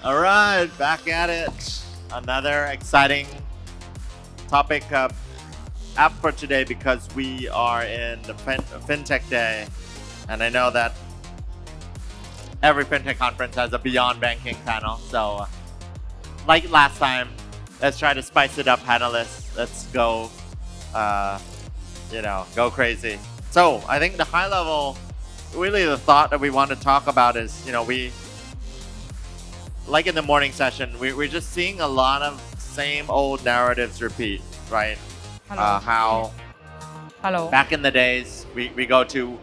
All right, back at it. Another exciting topic app for today because we are in the FinTech Day. And I know that every FinTech conference has a Beyond Banking panel. So, like last time, let's try to spice it up, panelists. Let's go, go crazy. So, I think the high level, really the thought that we want to talk about is, we like in the morning session, we're just seeing a lot of same old narratives repeat, right? Hello. How Hello. back in the days, we go to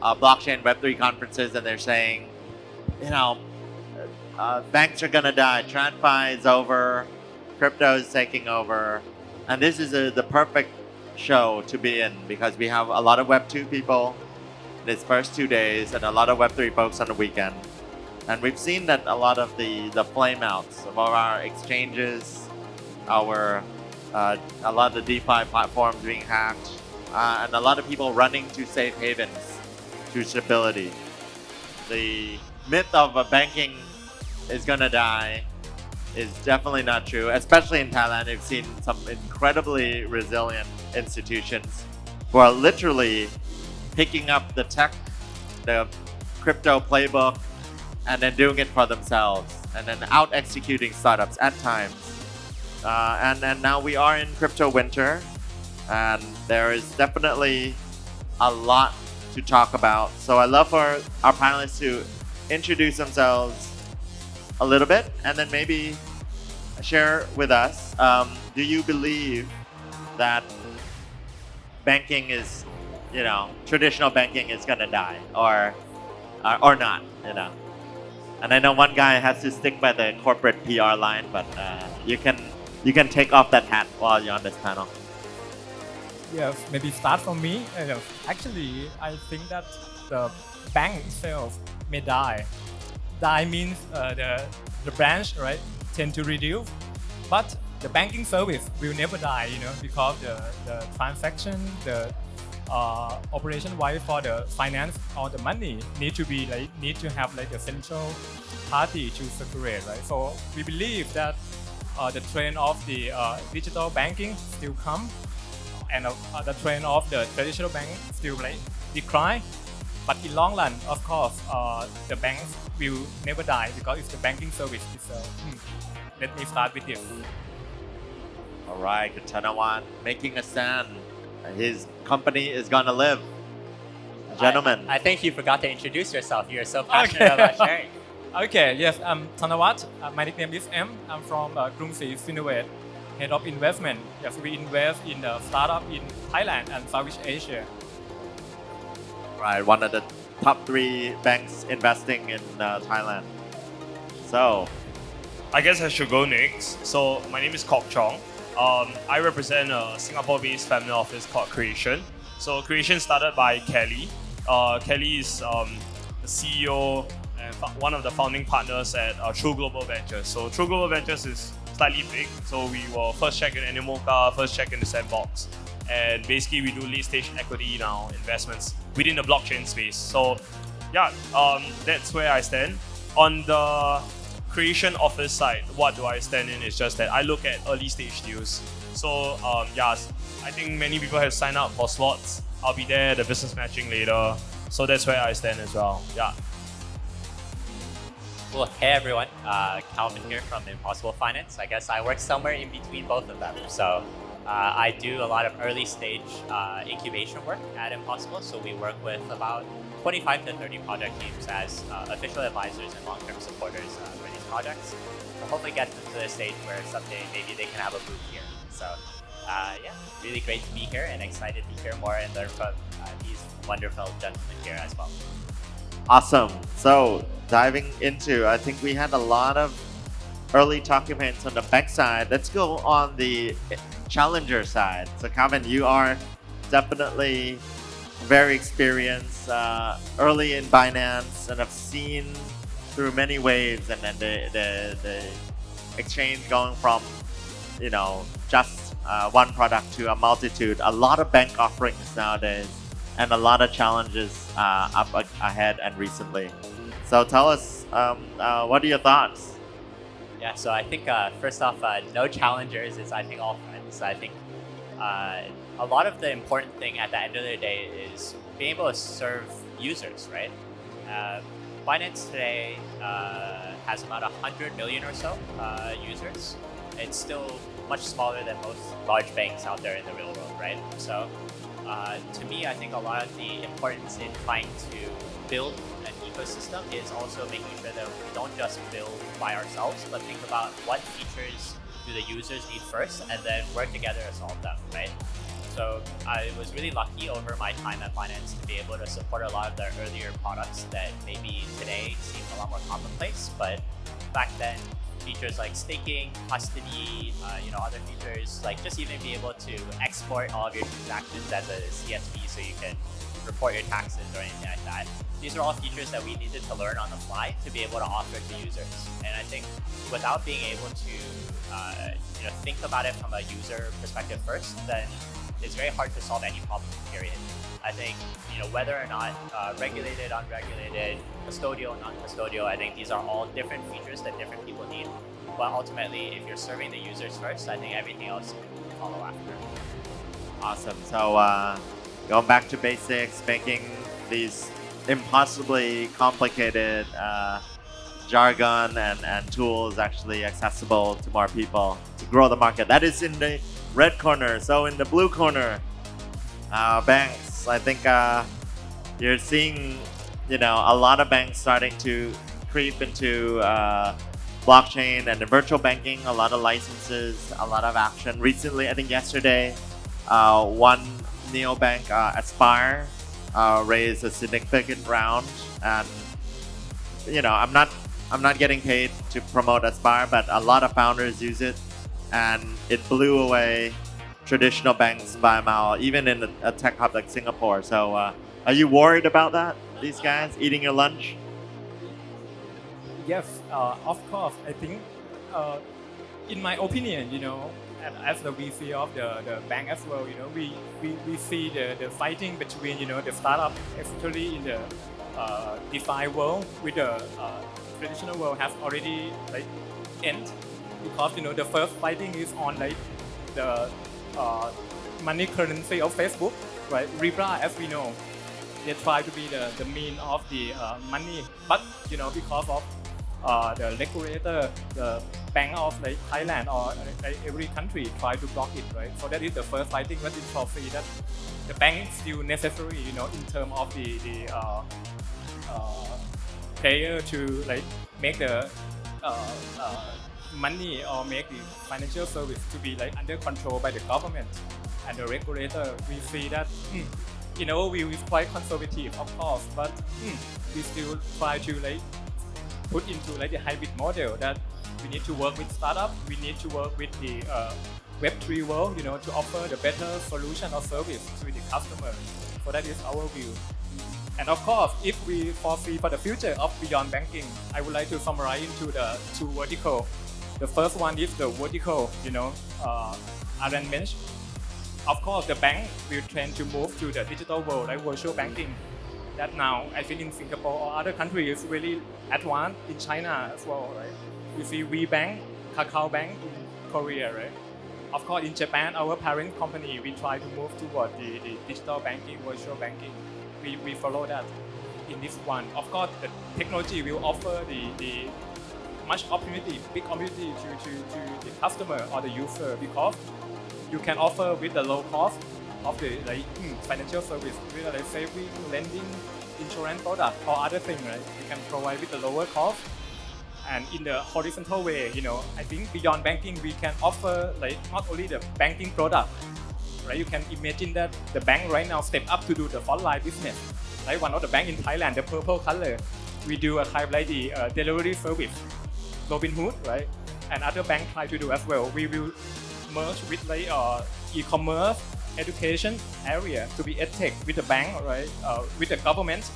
blockchain Web3 conferences and they're saying, banks are going to die, TradFi is over, crypto is taking over. And this is the perfect show to be in because we have a lot of Web2 people these first 2 days and a lot of Web3 folks on the weekend. And we've seen that a lot of the flameouts of our exchanges, a lot of the DeFi platforms being hacked, and a lot of people running to safe havens to stability. The myth of banking is gonna die is definitely not true, especially in Thailand. We've seen some incredibly resilient institutions who are literally picking up the tech, the crypto playbook, and then doing it for themselves, and then out executing startups at times. And now we are in crypto winter, and there is definitely a lot to talk about. So I'd love for our panelists to introduce themselves a little bit, and then maybe share with us, do you believe that banking is, traditional banking is gonna die or not, And I know one guy has to stick by the corporate PR line, but you can take off that hat while you're on this panel. Yes, maybe start from me. Actually, I think that the bank itself may die. Die means the branch, right, tend to reduce, but the banking service will never die, because the transaction, the operation wise for the finance or the money need to have like a central party to circulate, right? So we believe that the trend of the digital banking still come, and the trend of the traditional bank still decline. But in long run, of course, the banks will never die because it's the banking service itself. Let me start with this. All right, Tanawat making a stand. His company is gonna live. Gentlemen. I think you forgot to introduce yourself. You're so passionate about sharing. Okay, yes, I'm Tanawat. My nickname is M. I'm from Krungsri, Finnovate, head of investment. Yes, we invest in the startup in Thailand and Southeast Asia. Right, one of the top 3 banks investing in Thailand. So, I guess I should go next. So my name is Chung. I represent a Singapore-based family office called Kreation. So Kreation started by Kelly. Kelly is the CEO and one of the founding partners at True Global Ventures. So True Global Ventures is slightly big. So we were first check in Animoca, first check in the Sandbox. And basically we do late stage equity now, investments within the blockchain space. So yeah, that's where I stand. On the Kreation office side, what do I stand in is just that I look at early stage deals. So I think many people have signed up for slots. I'll be there, the business matching later. So that's where I stand as well. Yeah. Well, hey everyone, Calvin here from Impossible Finance. I guess I work somewhere in between both of them. So I do a lot of early stage incubation work at Impossible. So we work with about 25 to 30 project teams as official advisors and long-term supporters for these projects. So hopefully get them to the stage where someday maybe they can have a booth here. So yeah, really great to be here and excited to hear more and learn from these wonderful gentlemen here as well. awesome. So, diving into, I think we had a lot of early talking points on the bank side. Let's go on the challenger side. So, Calvin, you are definitely very experienced early in Binance and have seen through many waves and then the exchange going from just one product to a multitude. A lot of bank offerings nowadays and a lot of challenges up ahead and recently. So tell us, what are your thoughts? Yeah, so I think first off, no challengers is I think all friends. I think a lot of the important thing at the end of the day is being able to serve users, right? Uh, Binance today has about 100 million or so users. It's still much smaller than most large banks out there in the real world, right? So to me, I think a lot of the importance in trying to build an ecosystem is also making sure that we don't just build by ourselves, but think about what features do the users need first and then work together to solve them, right? So I was really lucky over my time at Binance to be able to support a lot of the earlier products that maybe today seem a lot more commonplace, but back then features like staking, custody, other features like just even be able to export all of your transactions as a CSV so you can report your taxes or anything like that. These are all features that we needed to learn on the fly to be able to offer to users. And I think without being able to think about it from a user perspective first, then it's very hard to solve any problem, period. I think whether or not regulated, unregulated, custodial, non-custodial, I think these are all different features that different people need. But ultimately, if you're serving the users first, I think everything else can follow after. Awesome. So going back to basics, making these impossibly complicated jargon and tools actually accessible to more people to grow the market. That is in the red corner. So in the blue corner, banks. I think you're seeing, a lot of banks starting to creep into blockchain and the virtual banking. A lot of licenses, a lot of action. Recently, I think yesterday, one neobank, Aspire, raised a significant round, and I'm not getting paid to promote Aspire, but a lot of founders use it, and it blew away traditional banks by a mile, even in a tech hub like Singapore. So are you worried about that? These guys eating your lunch? Yes, of course. I think, in my opinion, and as the VC of the bank as well, we see the fighting between, the startup, especially in the DeFi world, with the traditional world has already end, because the first fighting is on the money currency of Facebook, right? Libra, as we know, they try to be the mean of the money, but because of the regulator, the bank of Thailand or every country try to block it, right? So that is the first fighting, but it's for free that the bank is still necessary, in terms of the player to make the money or make the financial service to be under control by the government and the regulator. We see that we quite conservative, of course, but we still try to put into the hybrid model that we need to work with startup, we need to work with the Web3 world, to offer the better solution or service to the customer. So that is our view. And of course, if we foresee for the future of beyond banking, I would like to summarize into the two vertical. The first one is the vertical, Aaron mentioned. Of course, the bank will tend to move to the digital world, like virtual banking. That now, I think in Singapore or other countries, is really advanced in China as well, right? We see WeBank, Kakao Bank in Korea, right? Of course, in Japan, our parent company, we try to move toward the digital banking, virtual banking. We follow that in this one. Of course, the technology will offer the much opportunity, big opportunity to the customer or the user, because you can offer with the low cost of the financial service, with saving, lending, insurance product or other thing, right? You can provide with the lower cost. And in the horizontal way, I think beyond banking, we can offer not only the banking product, right? You can imagine that the bank right now step up to do the frontline business. Like one of the bank in Thailand, the purple color, we do a kind of the delivery service, Robinhood, right? And other bank try to do as well. We will merge with e-commerce, education area to be edtech with the bank, right? With the government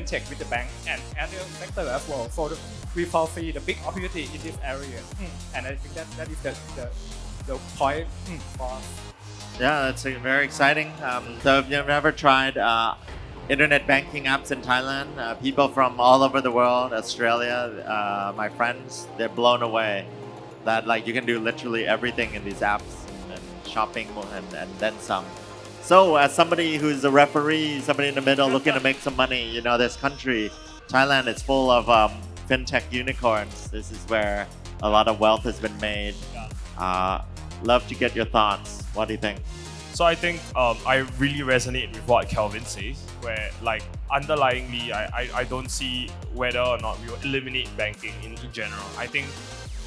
tech with the bank and other sector as well. So we foresee the big opportunity in this area, and I think that is the point for us. Yeah, that's very exciting. So if you've never tried internet banking apps in Thailand. People from all over the world, Australia, my friends, they're blown away that like you can do literally everything in these apps and shopping and then some. So as somebody who's a referee, somebody in the middle looking to make some money, you know, this country, Thailand, is full of fintech unicorns. This is where a lot of wealth has been made. Love to get your thoughts. What do you think? So I think I really resonate with what Kelvin says, where like underlyingly, I don't see whether or not we will eliminate banking in general. I think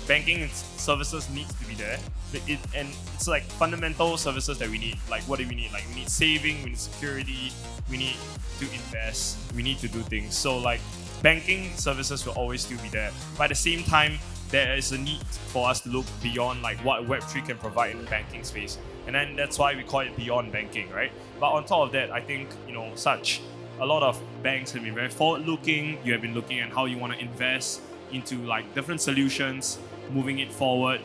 banking services needs to be there, and it's like fundamental services that we need. Like what do we need? Like we need saving, we need security, we need to invest, we need to do things. So like banking services will always still be there, but at the same time, there is a need for us to look beyond like what Web3 can provide in the banking space. And then that's why we call it beyond banking, right? But on top of that, I think, you know, a lot of banks have been very forward-looking. You have been looking at how you want to invest into like different solutions, moving it forward,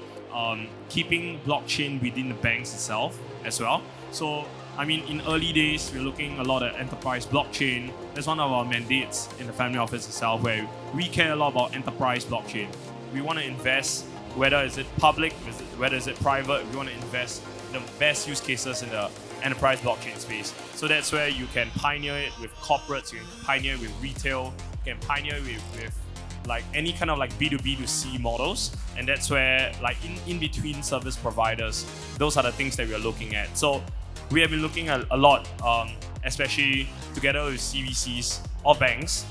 keeping blockchain within the banks itself as well. So, I mean, in early days, we're looking a lot at enterprise blockchain. That's one of our mandates in the family office itself, where we care a lot about enterprise blockchain. We want to invest, whether is it public, whether is it private, we want to invest in the best use cases in the enterprise blockchain space. So that's where you can pioneer it with corporates, you can pioneer with retail, you can pioneer with like any kind of like B2B2C models. And that's where like in between service providers, those are the things that we are looking at. So we have been looking at a lot, especially together with CVCs or banks.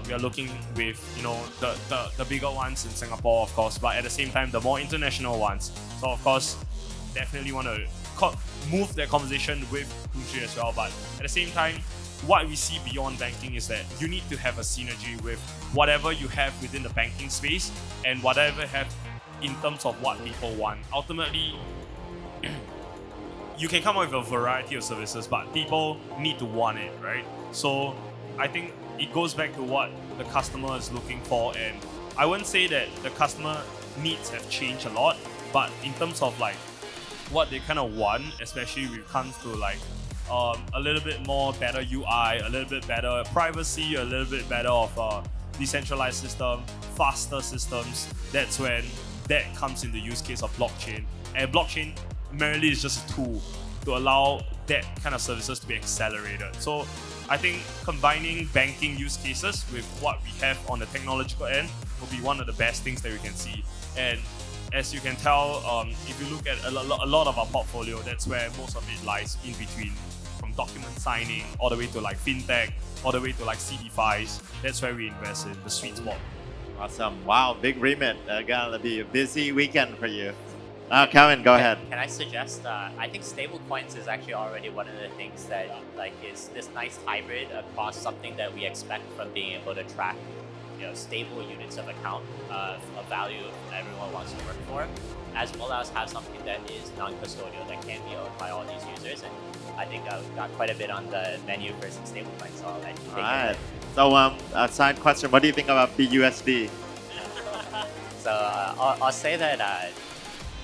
We are looking with, you know, the bigger ones in Singapore, of course, but at the same time, the more international ones. So, of course, definitely want to move that conversation with Krungsri as well. But at the same time, what we see beyond banking is that you need to have a synergy with whatever you have within the banking space and whatever you have in terms of what people want. Ultimately, you can come up with a variety of services, but people need to want it, right? So I think it goes back to what the customer is looking for, and I wouldn't say that the customer needs have changed a lot, but in terms of like what they kind of want, especially when it comes to like a little bit more better UI, a little bit better privacy, a little bit better of a decentralized system, faster systems, that's when that comes in the use case of blockchain. And blockchain merely is just a tool to allow that kind of services to be accelerated. So I think combining banking use cases with what we have on the technological end will be one of the best things that we can see. And as you can tell, if you look at a lot of our portfolio, that's where most of it lies in between, from document signing all the way to like fintech, all the way to like CDFIs. That's where we invest in the sweet spot. Awesome. Wow, big remit. Gonna be a busy weekend for you. Kevin, go ahead. Can I suggest? I think stablecoins is actually already one of the things that like is this nice hybrid across something that we expect from being able to track, you know, stable units of account of value that everyone wants to work for, as well as have something that is non-custodial that can be owned by all these users. And I think I've got quite a bit on the menu for some stablecoins, so I'll let you take it. Alright. So a side question: what do you think about BUSD? So I'll say that.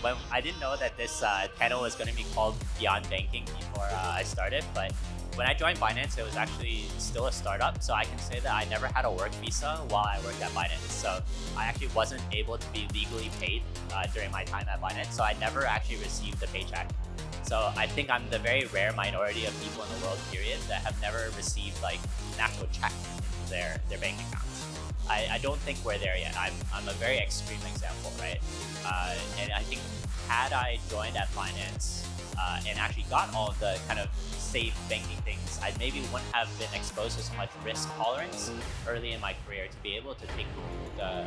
When I didn't know that this panel was going to be called Beyond Banking before I started, but when I joined Binance, it was actually still a startup. So I can say that I never had a work visa while I worked at Binance. So I actually wasn't able to be legally paid during my time at Binance. So I never actually received a paycheck. So I think I'm the very rare minority of people in the world, period, that have never received like an actual check into their bank accounts. I don't think we're there yet. I'm a very extreme example, right? And I think had I joined at Binance and actually got all of the kind of safe banking things, I maybe wouldn't have been exposed to so much risk tolerance early in my career to be able to take the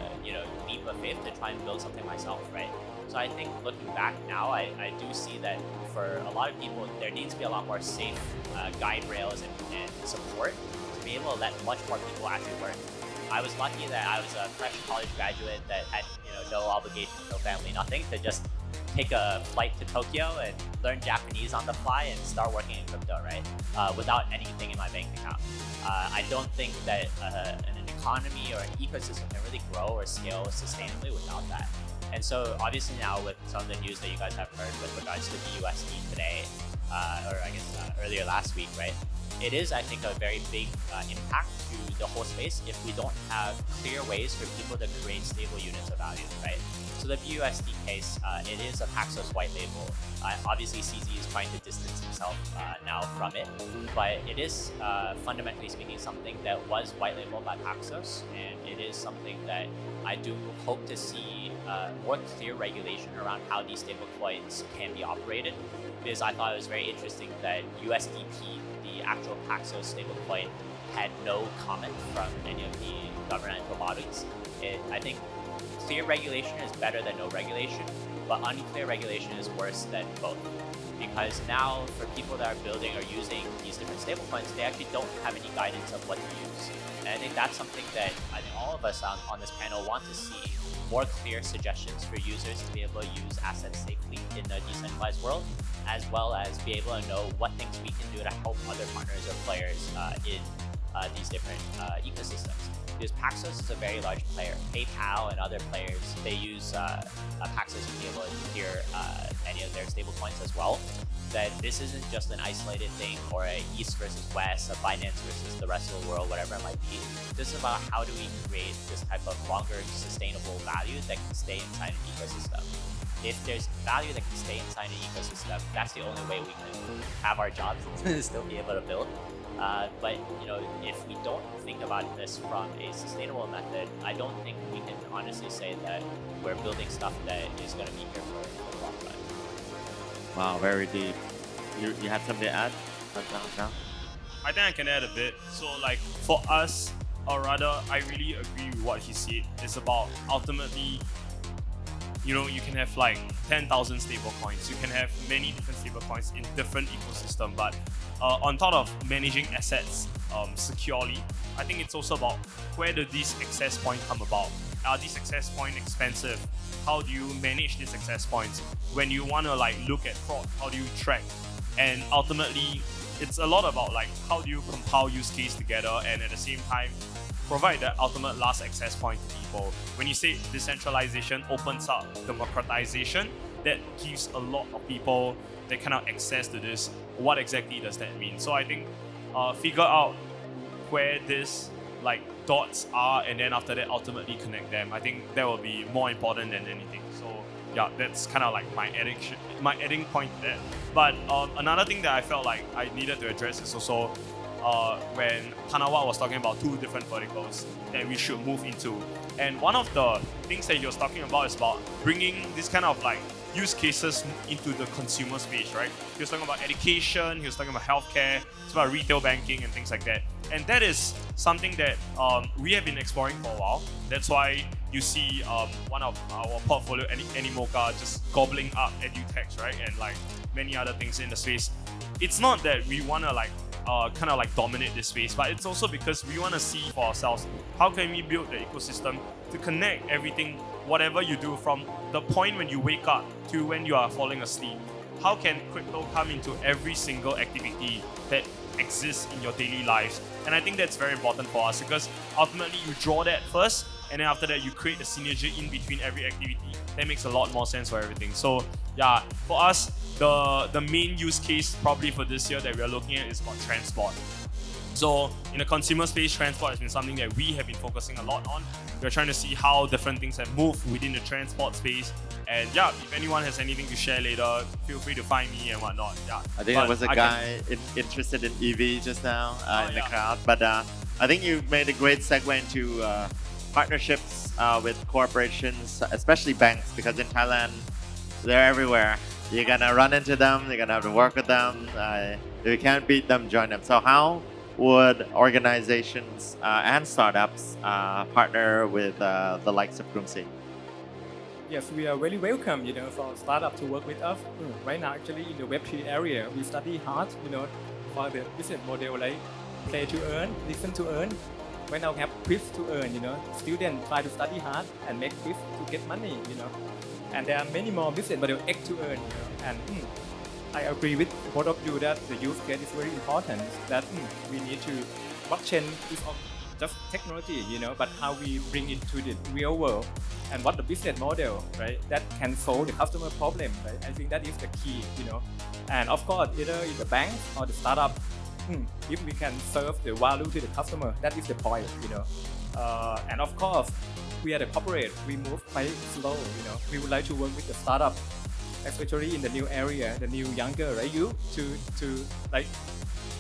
leap of faith to try and build something myself, right? So I think looking back now, I do see that for a lot of people, there needs to be a lot more safe guide rails and support to be able to let much more people actually work. I was lucky that I was a fresh college graduate that had no obligations, no family, nothing, to just take a flight to Tokyo and learn Japanese on the fly and start working in crypto, right? Without anything in my bank account. I don't think that an economy or an ecosystem can really grow or scale sustainably without that. And so obviously now with some of the news that you guys have heard with regards to the USD today, or I guess earlier last week, right? It is, I think, a very big impact to the whole space if we don't have clear ways for people to create stable units of value, right? So the BUSD case, it is a Paxos white label. Obviously, CZ is trying to distance himself now from it, but it is fundamentally speaking something that was white labeled by Paxos, and it is something that I do hope to see more clear regulation around how these stablecoins can be operated. Because I thought it was very interesting that USDP, the actual Paxos stablecoin, had no comment from any of the governmental bodies. I think clear regulation is better than no regulation, but unclear regulation is worse than both. Because now, for people that are building or using these different stablecoins, they actually don't have any guidance of what to use. And I think that's something that I think all of us on this panel want to see more clear suggestions for users to be able to use assets safely in a decentralized world, as well as be able to know what things we can do to help other partners or players in these different ecosystems. Because Paxos is a very large player. PayPal and other players, they use Paxos to be able to clear any of their stablecoins as well. That this isn't just an isolated thing or a East versus West, a Binance versus the rest of the world, whatever it might be. This is about how do we create this type of longer sustainable value that can stay inside an ecosystem. If there's value that can stay inside an ecosystem, that's the only way we can have our jobs and still be able to build. But if we don't think about this from a sustainable method, I don't think we can honestly say that we're building stuff that is going to be here for the long run. Wow, very deep. You had something to add? No? I think I can add a bit. So like for us, or rather, I really agree with what he said. It's about ultimately, you can have like 10,000 stable coins. You can have many different stable coins in different ecosystem, but on top of managing assets securely, I think it's also about where do these access points come about? Are these access points expensive? How do you manage these access points? When you want to like look at fraud, how do you track? And ultimately, it's a lot about like how do you compile use case together and at the same time provide the ultimate last access point to people. When you say decentralization opens up democratization, that gives a lot of people that kind of access to this. What exactly does that mean? So I think figure out where this like dots are, and then after that ultimately connect them. I think that will be more important than anything. So yeah, that's kind of like my adding point there. But another thing that I felt like I needed to address is also when Tanawat was talking about two different verticals that we should move into. And one of the things that he was talking about is about bringing this kind of like use cases into the consumer space, right? He was talking about education, he was talking about healthcare, it's about retail banking and things like that. And that is something that we have been exploring for a while. That's why you see one of our portfolio, Animoca, just gobbling up edutechs, right? And like many other things in the space. It's not that we want to like kind of like dominate this space, but it's also because we want to see for ourselves how can we build the ecosystem to connect everything, whatever you do from the point when you wake up to when you are falling asleep. How can crypto come into every single activity that exists in your daily lives? And I think that's very important for us because ultimately you draw that first, and then after that you create the synergy in between every activity. That makes a lot more sense for everything. So yeah, for us, the main use case probably for this year that we are looking at is about transport. So in the consumer space, transport has been something that we have been focusing a lot on. We're trying to see how different things have moved within the transport space. And yeah, if anyone has anything to share later, feel free to find me and whatnot. Yeah. I think there was a guy interested in EV just now in the crowd. But I think you made a great segue into partnerships with corporations, especially banks, because in Thailand, they're everywhere. You're gonna run into them, you're gonna have to work with them. If you can't beat them, join them. So how would organizations and startups partner with the likes of Krungsri? Yes, we are very welcome, for startup to work with us. Right now, actually, in the Web3 area, we study hard, for the business model like play to earn, listen to earn. Right now, we have quiz to earn, Students try to study hard and make quiz to get money, And there are many more business model X to earn, And I agree with both of you that the use case is very important. That we need to blockchain is just technology, but how we bring it to the real world and what the business model, right, that can solve the customer problem, right? I think that is the key, And of course, either in the bank or the startup, if we can serve the value to the customer, that is the point, And of course, we are the corporate, we move quite slow, We would like to work with the startup, especially in the new area, the new younger, right?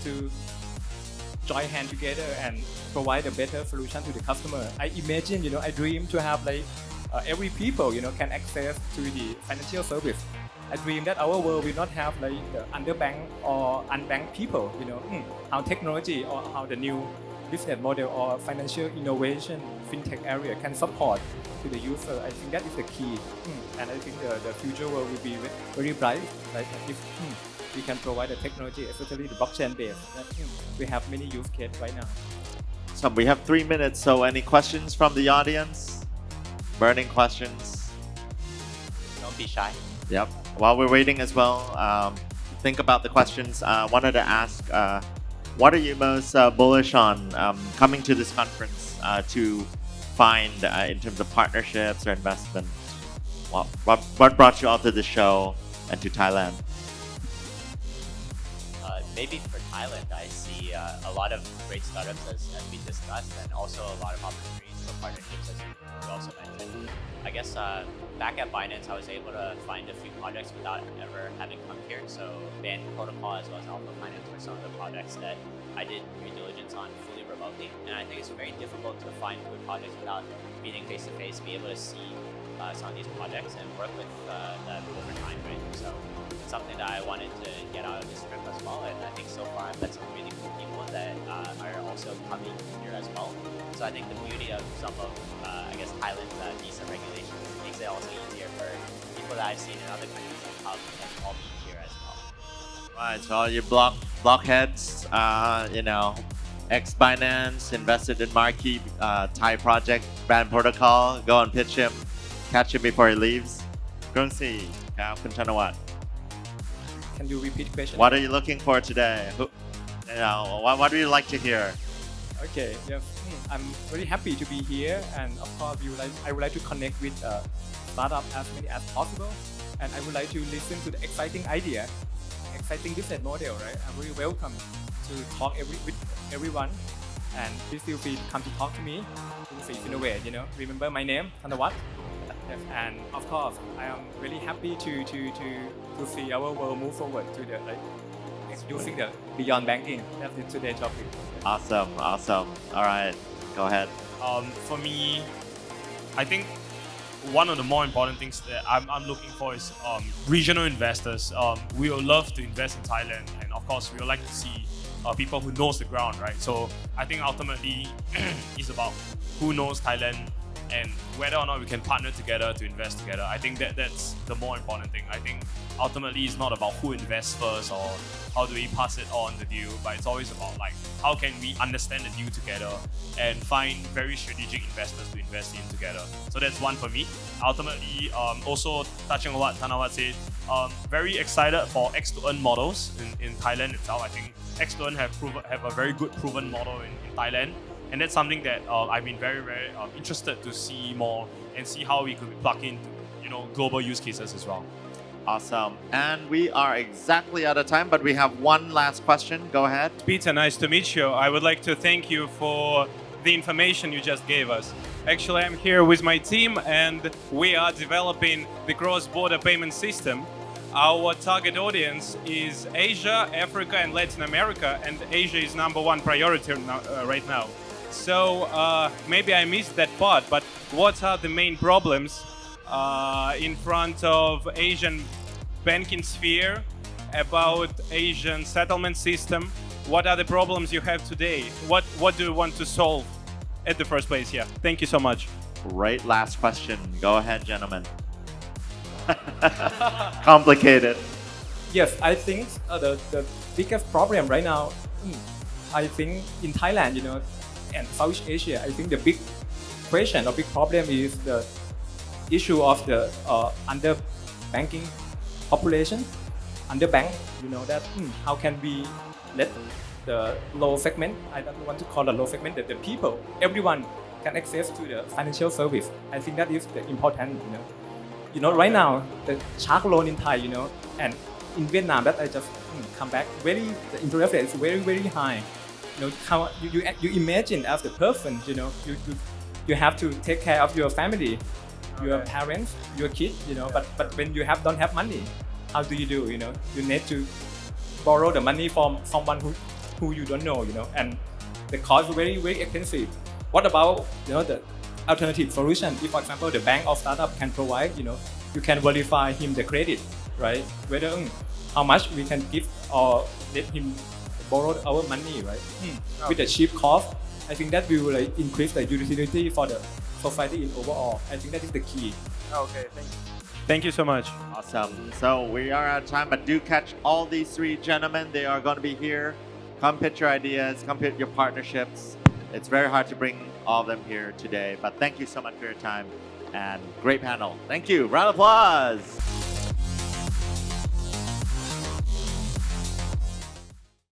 To join hand together and provide a better solution to the customer. I imagine, I dream to have every people, can access to the financial service. I dream that our world will not have the underbanked or unbanked people, how technology or how the new business model or financial innovation, fintech area can support to the user. I think that is the key. And I think the future world will be very bright, right? If we can provide the technology, especially the blockchain based. We have many use cases right now. So we have 3 minutes. So any questions from the audience? Burning questions? Don't be shy. Yep. While we're waiting as well, think about the questions. Wanted to ask, what are you most bullish on coming to this conference to find in terms of partnerships or investment? What brought you out to the show and to Thailand? Maybe for Thailand, I see a lot of great startups as we discussed, and also a lot of opportunities for partnerships as you also mentioned. I guess back at Binance, I was able to find a few projects without ever having come here. So Band Protocol as well as Alpha Finance were some of the projects that I did due diligence on fully remotely. And I think it's very difficult to find good projects without meeting face to face, be able to see some of these projects and work with them over time, right? So it's something that I wanted to get out of this trip as well. And I think so far I've met some really cool people that are also coming here as well. So I think the beauty of some of, Thailand's visa regulations makes it also easier for people that I've seen in other countries to come and all meet here as well. Right, so all you blockheads, ex-Binance, invested in marquee Thai project, Band Protocol, go and pitch him, catch him before he leaves. Krungsri, Kun Tanawat. Can you repeat the question? What are you looking for today? What do you like to hear? Okay, yeah, I'm very happy to be here, and of course, I would like to connect with startup as many as possible, and I would like to listen to the exciting idea, exciting business model. Right, I'm very welcome to talk with everyone, and please feel free to come to talk to me. Finnovate, remember my name, Tanawat. Yes, and of course, I am really happy to see our world move forward to the using the beyond banking. That's today's topic. Awesome. All right, go ahead. For me, I think one of the more important things that I'm looking for is regional investors. We would love to invest in Thailand, and of course, we would like to see people who knows the ground, right? So I think ultimately it's about who knows Thailand and whether or not we can partner together to invest together. I think that's the more important thing. I think ultimately it's not about who invests first or how do we pass it on the deal, but it's always about how can we understand the deal together and find very strategic investors to invest in together. So that's one for me. Ultimately, also touching on what Tanawat said, very excited for X-to-earn models in Thailand itself. I think X-to-earn have a very good proven model in Thailand. And that's something that I've been very, very interested to see more and see how we could plug into, global use cases as well. Awesome. And we are exactly out of time, but we have one last question. Go ahead. Peter, nice to meet you. I would like to thank you for the information you just gave us. Actually, I'm here with my team and we are developing the cross-border payment system. Our target audience is Asia, Africa, and Latin America, and Asia is #1 priority right now. So maybe I missed that part, but what are the main problems in front of Asian banking sphere, about Asian settlement system? What are the problems you have today? What do you want to solve at the first place? Yeah, thank you so much. Great last question. Go ahead, gentlemen. Complicated. Yes, I think the biggest problem right now, I think in Thailand, and Southeast Asia, I think the big question or big problem is the issue of the underbanking population, underbanked. That how can we let the low segment. I don't want to call the low segment. The people, everyone can access to the financial service. I think that is the important. Right now the shark loan in Thai, and in Vietnam that I just come back. The interest rate is very high. How you imagine as the person, you have to take care of your family, your parents, your kids, but when you don't have money, how do? You need to borrow the money from someone who you don't know, and the cost is very expensive. What about the alternative solution? If, for example, the bank or startup can provide, you can verify him the credit, right? Whether how much we can give or let him borrow our money, right? With the cheap cost, I think that will increase the utility for the society in overall. I think that is the key. Okay, thank you so much. Awesome. So we are out of time, but do catch all these three gentlemen. They are going to be here. Come pitch your ideas, come pitch your partnerships. It's very hard to bring all of them here today, but thank you so much for your time and great panel. Thank you. Round of applause.